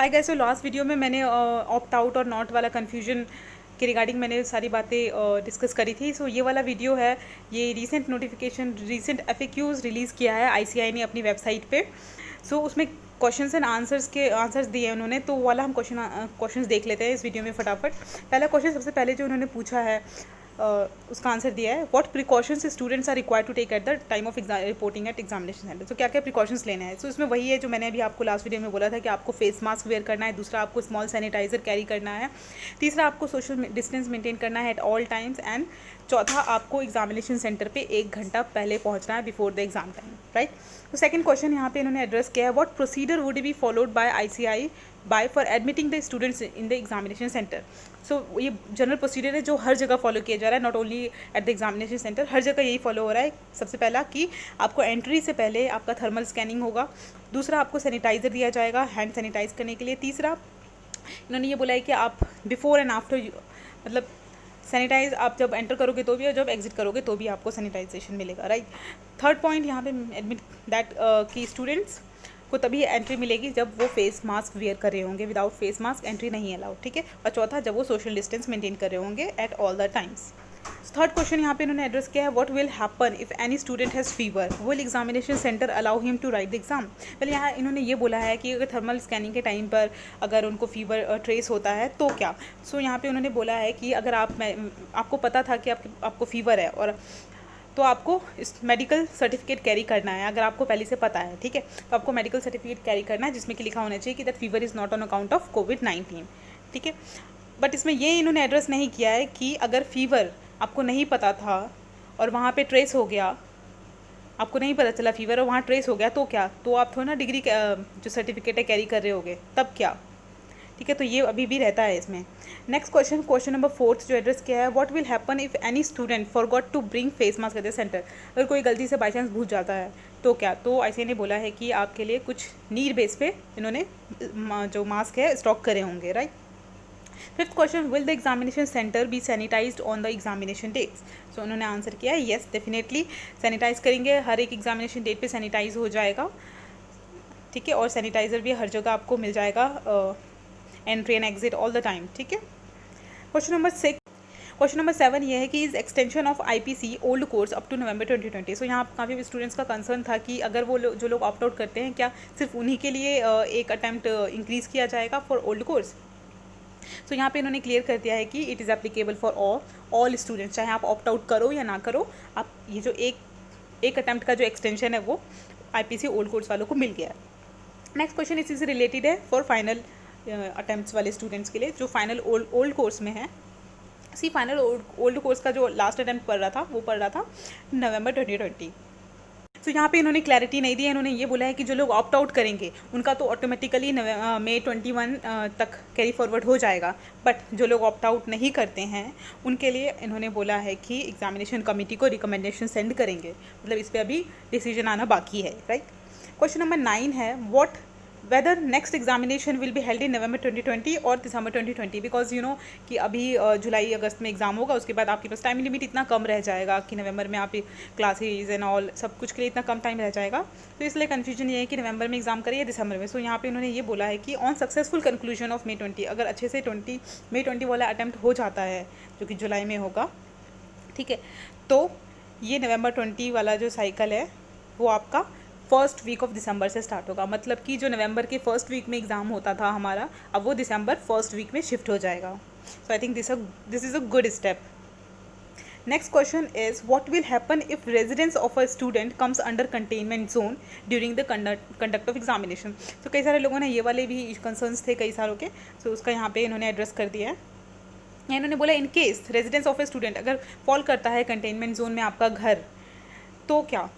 Hi guys, तो last video में मैंने ऑप्ट आउट और नॉट वाला कन्फ्यूजन के रिगार्डिंग मैंने सारी बातें डिस्कस करी थी। सो ये वाला वीडियो है, ये recent notification, recent FAQs release किया है आईसीआई ने अपनी वेबसाइट पे। सो उसमें क्वेश्चंस एंड आंसर्स दिए हैं उन्होंने, तो वो वाला हम क्वेश्चंस देख लेते हैं इस वीडियो में फटाफट। पहला क्वेश्चन सबसे पहले जो उन्होंने पूछा है उसका आंसर दिया है, what precautions students are required to take at the time of reporting at examination centre. तो क्या क्या प्रिकॉशंस लेने हैं। सो इसमें वही है जो मैंने अभी आपको लास्ट वीडियो में बोला था कि आपको फेस मास्क वेयर करना है, दूसरा आपको स्मॉल सैनिटाइजर कैरी करना है, तीसरा आपको सोशल डिस्टेंस मेंटेन करना है एट ऑल टाइम्स, एंड चौथा आपको एग्जामिनेशन सेंटर पे 1 घंटा पहले पहुंचना है before the exam time, right. तो सेकंड क्वेश्चन यहाँ पे इन्होंने एड्रेस किया है, what procedure would be followed by ICI by for admitting the students in the examination centre. So ये जनरल प्रोसीजर है जो हर जगह फॉलो किया जा रहा है, not only at the examination centre, हर जगह यही फॉलो हो रहा है। सबसे पहला कि आपको एंट्री से पहले आपका थर्मल स्कैनिंग होगा, दूसरा आपको सैनिटाइज़र दिया जाएगा हैंड सैनिटाइज करने के लिए, तीसरा इन्होंने ये बोला है कि आप बिफोर एंड आफ्टर मतलब सैनिटाइज आप जब एंटर करोगे तो भी और जब एग्जिट करोगे तो भी आपको सैनिटाइजेशन मिलेगा, राइट। थर्ड पॉइंट यहाँ पे एडमिट दैट कि स्टूडेंट्स को तभी एंट्री मिलेगी जब वो फेस मास्क वेयर कर रहे होंगे, विदाउट फेस मास्क एंट्री नहीं अलाउड, ठीक है। और चौथा जब वो सोशल डिस्टेंस मेंटेन कर रहे होंगे at all the times. Third question यहाँ पे इन्होंने एड्रेस किया है, what will happen if any student has fever, will examination centre allow him to write the exam. पहले यहाँ इन्होंने ये बोला है कि अगर थर्मल स्कैनिंग के टाइम पर अगर उनको फीवर ट्रेस होता है तो क्या। सो यहाँ पे उन्होंने बोला है कि अगर आपको पता था कि आपको फीवर है और तो आपको इस मेडिकल सर्टिफिकेट कैरी करना है, अगर आपको पहले से पता है, ठीक है, तो आपको मेडिकल सर्टिफिकेट कैरी करना है जिसमें कि लिखा होना चाहिए कि that fever is not on account of कोविड-19, ठीक है। बट इसमें ये इन्होंने एड्रेस नहीं किया है कि अगर फीवर आपको नहीं पता था और वहाँ पे ट्रेस हो गया, आपको नहीं पता चला फीवर और वहाँ ट्रेस हो गया तो क्या, तो आप थोड़ा ना डिग्री जो सर्टिफिकेट है कैरी कर रहे होगे, तब क्या, ठीक है। तो ये अभी भी रहता है इसमें। नेक्स्ट क्वेश्चन नंबर 4 जो एड्रेस किया है, what will happen if any student forgot to bring face mask at the centre. अगर कोई गलती से बाई चांस भूल जाता है तो क्या। तो आईसीआई ने बोला है कि आपके लिए कुछ नीड बेस पे इन्होंने जो मास्क है स्टॉक करे होंगे, right. Fifth question, will the examination centre be sanitised on the examination dates. So उन्होंने आंसर किया है येस डेफिनेटली सैनिटाइज करेंगे, हर एक एग्जामिनेशन डेट पे सैनिटाइज हो जाएगा, ठीक है। और सैनिटाइज़र भी हर जगह आपको मिल जाएगा, entry and exit all the time, ठीक है। क्वेश्चन नंबर 7 ये है कि is extension of IPC old course up to November 2020। So यहाँ काफ़ी स्टूडेंट्स का कंसर्न था कि अगर वो जो लोग ऑप्ट आउट करते हैं क्या सिर्फ उन्हीं के लिए एक अटैम्प्ट इंक्रीज़ किया जाएगा फॉर ओल्ड कोर्स। सो यहाँ पे इन्होंने क्लियर कर दिया है कि it is applicable for all students, चाहे आप ऑप्ट आउट करो या ना करो, आप ये जो एक अटैम्प्ट का जो एक्सटेंशन है वो आईपीसी ओल्ड कोर्स वालों को मिल गया है। नेक्स्ट क्वेश्चन इसी से रिलेटेड है फॉर फाइनल अटैम्प्ट्स वाले स्टूडेंट्स के लिए जो फाइनल ओल्ड कोर्स में है। फाइनल ओल्ड कोर्स का जो लास्ट अटैम्प्ट पढ़ रहा था वो पढ़ रहा था नवंबर 2020। तो यहाँ पे इन्होंने क्लैरिटी नहीं दी है, इन्होंने ये बोला है कि जो लोग ऑप्ट आउट करेंगे उनका तो ऑटोमेटिकली मई 21 तक कैरी फॉरवर्ड हो जाएगा, बट जो लोग ऑप्ट आउट नहीं करते हैं उनके लिए इन्होंने बोला है कि एग्जामिनेशन कमेटी को रिकमेंडेशन सेंड करेंगे, मतलब इस पर अभी डिसीजन आना बाकी है, राइट। क्वेश्चन नंबर 9 है, what whether next examination will be held in November 2020 और दिसंबर 2020, बिकॉज यू नो कि अभी जुलाई अगस्त में एग्जाम होगा, उसके बाद आपके पास टाइम लिमिट इतना कम रह जाएगा कि नवंबर में आप क्लासेज एंड ऑल सब कुछ के लिए इतना कम टाइम रह जाएगा, तो इसलिए कन्फ्यूजन ये है कि नवंबर में एग्जाम करिए दिसंबर में। सो यहाँ पे उन्होंने ये बोला है कि on successful conclusion of May 20, अगर अच्छे से May 20 वाला अटैम्प्ट हो जाता है जो कि जुलाई में होगा, ठीक है, तो ये नवंबर 20 वाला जो साइकिल है वो आपका फर्स्ट वीक ऑफ दिसंबर से स्टार्ट होगा, मतलब कि जो नवंबर के फर्स्ट वीक में एग्ज़ाम होता था हमारा, अब वो दिसंबर फर्स्ट वीक में शिफ्ट हो जाएगा। So I think this is a good step. Next question is, what will happen if residence of a student comes under containment zone during the conduct of examination. तो कई सारे लोगों ने ये वाले भी कंसर्न्स थे कई सारों के, सो उसका यहाँ पे इन्होंने एड्रेस कर दिया है। इन्होंने बोला in case residence of a student अगर फॉल करता है कंटेनमेंट जोन में आपका घर, तो क्या।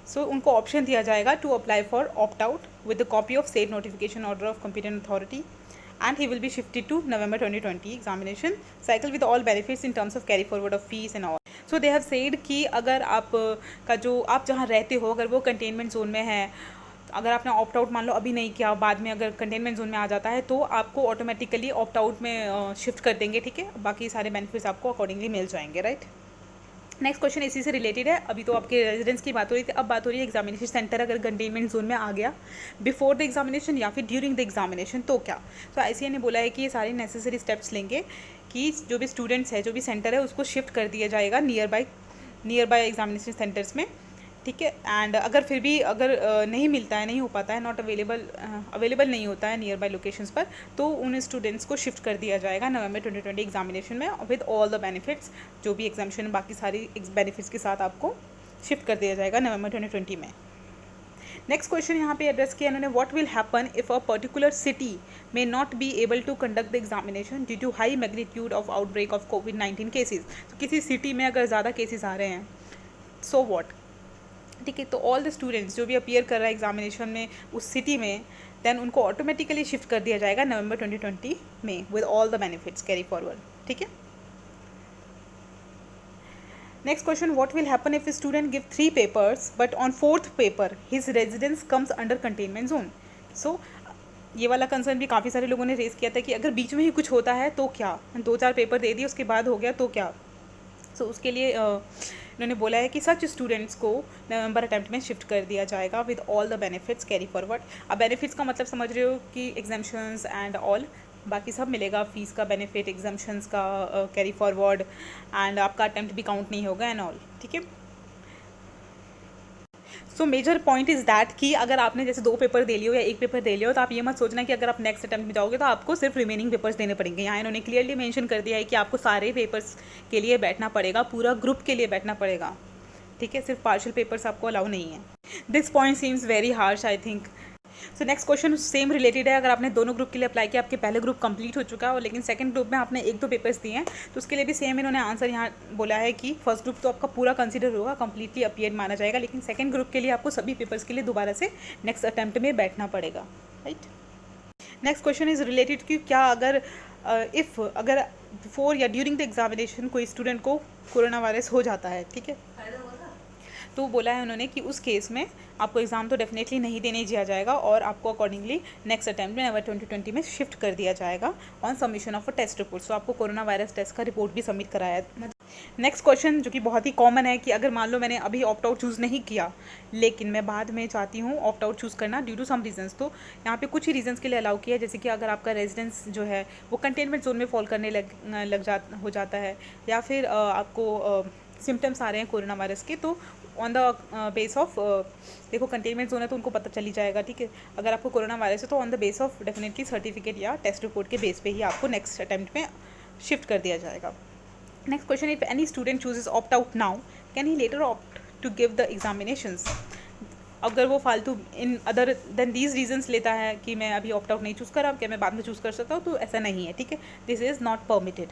सो उनको ऑप्शन दिया जाएगा to apply for opt out with the copy of state notification order of competent authority and he will be shifted to November 2020 examination cycle with all benefits in terms of carry forward of fees and all. So they have said कि अगर आप का जो आप जहाँ रहते हो अगर वो कंटेनमेंट जोन में है, अगर आपने ऑप्ट आउट मान लो अभी नहीं किया, बाद में अगर कंटेनमेंट जोन में आ जाता है तो आपको ऑटोमेटिकली ऑप्ट आउट में शिफ्ट कर देंगे, ठीक है, बाकी सारे बेनिफिट्स आपको अकॉर्डिंगली मिल जाएंगे, राइट। नेक्स्ट क्वेश्चन इसी से रिलेटेड है। अभी तो आपके रेजिडेंस की बात हो रही थी, अब बात हो रही है एग्जामिनेशन सेंटर अगर कंटेनमेंट जोन में आ गया बिफोर द एग्जामिनेशन या फिर ड्यूरिंग द एग्जामिनेशन तो क्या। तो आईसीएआई ने बोला है कि ये सारे नेसेसरी स्टेप्स लेंगे कि जो भी स्टूडेंट्स है, जो भी सेंटर है, उसको शिफ्ट कर दिया जाएगा नियर बाय एग्जामिनेशन सेंटर्स में, ठीक है। एंड अगर फिर भी अगर नहीं मिलता है, नहीं हो पाता है, नॉट अवेलेबल नहीं होता है नियर बाय लोकेशंस पर, तो उन स्टूडेंट्स को शिफ्ट कर दिया जाएगा नवंबर 2020 एग्जामिनेशन में विद ऑल द बेनिफिट्स। जो भी एग्जामिनेशन बाकी सारी बेनिफिट्स के साथ आपको शिफ्ट कर दिया जाएगा नवंबर 2020 में। नेक्स्ट क्वेश्चन यहाँ पे एड्रेस किया इन्होंने, what will happen if a particular city may not be able to conduct the examination due to high magnitude of outbreak of कोविड-19 केसेज। तो किसी सिटी में अगर ज़्यादा केसेस आ रहे हैं, सो व्हाट, ठीक है। तो ऑल द स्टूडेंट्स जो भी अपीयर कर रहा है एग्जामिनेशन में उस सिटी में, देन उनको ऑटोमेटिकली शिफ्ट कर दिया जाएगा नवंबर 2020 में with all the benefits carry forward, ठीक है। Next question, what will happen if student give 3 papers but on 4th paper his residence comes under containment zone. So ये वाला कंसर्न भी काफ़ी सारे लोगों ने रेज किया था कि अगर बीच में ही कुछ होता है तो क्या, 2-4 पेपर दे दिए उसके बाद हो गया तो क्या। सो उसके लिए इन्होंने बोला है कि सच स्टूडेंट्स को नवंबर अटेम्प्ट में शिफ्ट कर दिया जाएगा with all the benefits carry forward. अब बेनिफिट्स का मतलब समझ रहे हो कि एग्जाम्शंस एंड ऑल, बाकी सब मिलेगा, फीस का बेनिफिट, एग्जाम्शंस का कैरी फॉरवर्ड, एंड आपका अटेम्प्ट भी काउंट नहीं होगा एंड ऑल, ठीक है। So major point is that कि अगर आपने जैसे 2 पेपर दे लियो या 1 पेपर दे लियो तो आप ये मत सोचना कि अगर आप नेक्स्ट अटेम्प्ट में जाओगे तो आपको सिर्फ रिमेनिंग पेपर्स देने पड़ेंगे। यहाँ इन्होंने क्लियरली मेंशन कर दिया है कि आपको सारे पेपर्स के लिए बैठना पड़ेगा, पूरा ग्रुप के लिए बैठना पड़ेगा, ठीक है। सिर्फ पार्शियल पेपर्स आपको अलाउ नहीं है। This point seems very harsh I think. So next question same related है। अगर आपने दोनों ग्रुप के लिए अप्लाई किया, आपके पहले ग्रुप कंप्लीट हो चुका है और लेकिन सेकंड ग्रुप में आपने 1-2 पेपर्स दिए हैं, तो उसके लिए भी सेम इन्होंने आंसर यहाँ बोला है कि फर्स्ट ग्रुप तो आपका पूरा कंसीडर होगा, कंप्लीटली अपीयर माना जाएगा, लेकिन सेकंड ग्रुप के लिए आपको सभी पेपर्स के लिए दोबारा से नेक्स्ट अटैम्प्ट में बैठना पड़ेगा, right. Next question is related कि क्या अगर अगर बिफोर या ड्यूरिंग द एग्जामिनेशन कोई स्टूडेंट को कोरोना वायरस हो जाता है, ठीक है, तो बोला है उन्होंने कि उस केस में आपको एग्ज़ाम तो डेफिनेटली नहीं देने दिया जाएगा और आपको अकॉर्डिंगली नेक्स्ट अटैम्प्ट में नवंबर 2020 में शिफ्ट कर दिया जाएगा on submission of a test report. So आपको कोरोना वायरस टेस्ट का रिपोर्ट भी सबमिट कराया। नेक्स्ट क्वेश्चन जो कि बहुत ही कॉमन है कि अगर मान लो मैंने अभी ऑप्ट आउट चूज़ नहीं किया लेकिन मैं बाद में चाहती हूँ ऑप्ट आउट चूज़ करना ड्यू टू सम रीजंस, तो यहाँ पे कुछ ही रीजंस के लिए अलाउ किया है, जैसे कि अगर आपका रेजिडेंस जो है वो कंटेनमेंट जोन में फॉल करने हो जाता है, या फिर आपको सिम्टम्स आ रहे हैं कोरोना वायरस के, तो ऑन द बेस ऑफ देखो कंटेनमेंट जोन है तो उनको पता चली जाएगा, ठीक है। अगर आपको कोरोना वायरस है तो on the base of definitely certificate या टेस्ट रिपोर्ट के बेस पे ही आपको नेक्स्ट अटैम्प्ट में शिफ्ट कर दिया जाएगा। Next question, if any student chooses opt out now can he later opt to give the examinations. अगर वो फालतू in other than these reasons लेता है कि मैं अभी ऑप्ट आउट नहीं चूज़ करा, क्या मैं बाद में चूज़ कर सकता हूँ, तो ऐसा नहीं है, ठीक है। This is not permitted.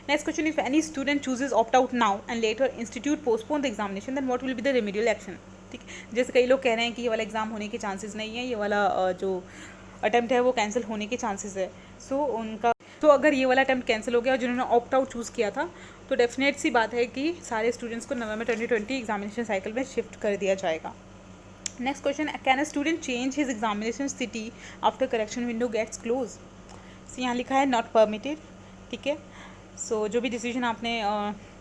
Next question, if any student chooses opt out now and later institute postpone the examination, then what will be the remedial action, ठीक है। जैसे कई लोग कह रहे हैं कि ये वाला एग्ज़ाम होने के चांसेस नहीं है, ये वाला जो अटैम्प्ट है वो कैंसिल होने के चांसेस है। तो अगर ये वाला अटैम्प्ट कैंसिल हो गया और जिन्होंने ऑप्ट आउट चूज़ किया था तो डेफिनेट सी बात है कि सारे स्टूडेंट्स को नवंबर 2020 एग्जामिनेशन साइकिल में शिफ्ट कर दिया जाएगा। Next question, can a student change his examination city after correction window gets close. यहाँ लिखा है नॉट परमिटेड, ठीक है। सो जो भी डिसीजन आपने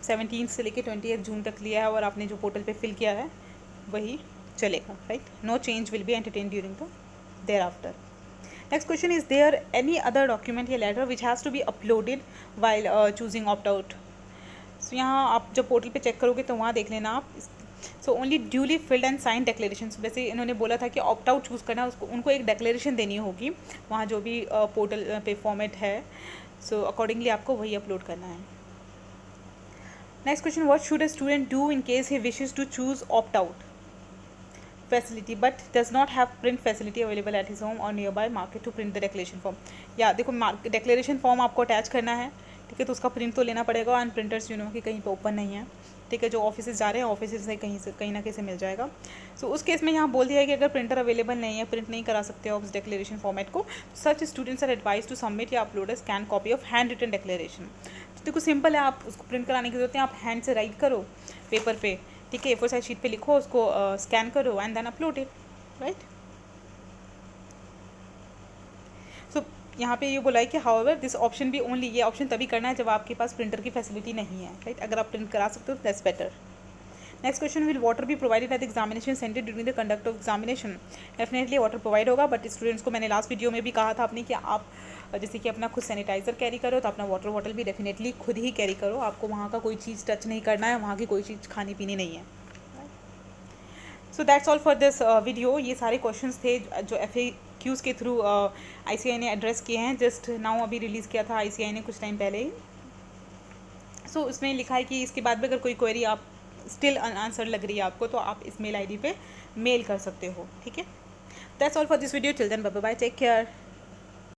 17 से लेकर 28 जून तक लिया है और आपने जो पोर्टल पे फिल किया है वही चलेगा, right. No change will be entertain during the thereafter. Next question, is there any other document या letter which has to be uploaded while choosing opt out. So यहाँ आप जब पोर्टल पे चेक करोगे तो वहाँ देख लेना आप, so only duly filled and sign declaration. वैसे इन्होंने बोला था कि ऑप्ट आउट चूज़ करना उसको उनको एक डेक्लेरेशन देनी होगी वहाँ जो भी पोर्टल पे फॉर्मेट है, सो अकॉर्डिंगली आपको वही अपलोड करना है। Next question, what should a student do in case he wishes to choose opt out facility but does not have print facility available at his home और nearby market to print the declaration form. या देखो declaration form आपको attach करना है, ठीक है, तो उसका प्रिंट तो लेना पड़ेगा एंड प्रिंटर्स यू नो कि कहीं पर ओपन नहीं है, ठीक है। जो ऑफिस जा रहे हैं ऑफिस से कहीं ना कहीं से मिल जाएगा। सो उस केस में यहाँ बोल दिया है कि अगर प्रिंटर अवेलेबल नहीं है, प्रिंट नहीं करा सकते हो उस डिक्लेरेशन फॉर्मेट को, such students are advise to submit या upload a scan copy of handwritten declaration. तो देखो सिंपल है, आप उसको प्रिंट कराने की जरूरत है, आप हैंड से राइट करो पेपर पे, ठीक है, A4 साइज शीट पे लिखो, उसको स्कैन करो and then upload it, right. So यहाँ पे ये बोला है कि हाउएवर दिस ऑप्शन भी ओनली, ये ऑप्शन तभी करना है जब आपके पास प्रिंटर की फैसिलिटी नहीं है, राइट। अगर आप प्रिंट करा सकते हो that's better. Next question, will water be provided at the examination centre during the conduct of examination. Definitely water provide होगा, बट स्टूडेंट्स को मैंने लास्ट वीडियो में भी कहा था अपने कि आप जैसे कि अपना खुद सैनिटाइज़र कैरी करो, तो अपना वाटर बॉटल भी डेफिनेटली खुद ही कैरी करो। आपको वहाँ का कोई चीज़ टच नहीं करना है, वहाँ की कोई चीज़ खानी पीनी नहीं है। So that's all for this video. ये सारे क्वेश्चंस थे जो FAQs के थ्रू ICAI ने एड्रेस किए हैं। जस्ट नाउ अभी रिलीज़ किया था ICAI ने कुछ टाइम पहले ही। सो उसमें लिखा है कि इसके बाद भी अगर कोई क्वेरी आप स्टिल अनआंसर लग रही है आपको, तो आप इस मेल ID पे मेल कर सकते हो, ठीक है। That's all for this video. Till then bye bye, take care.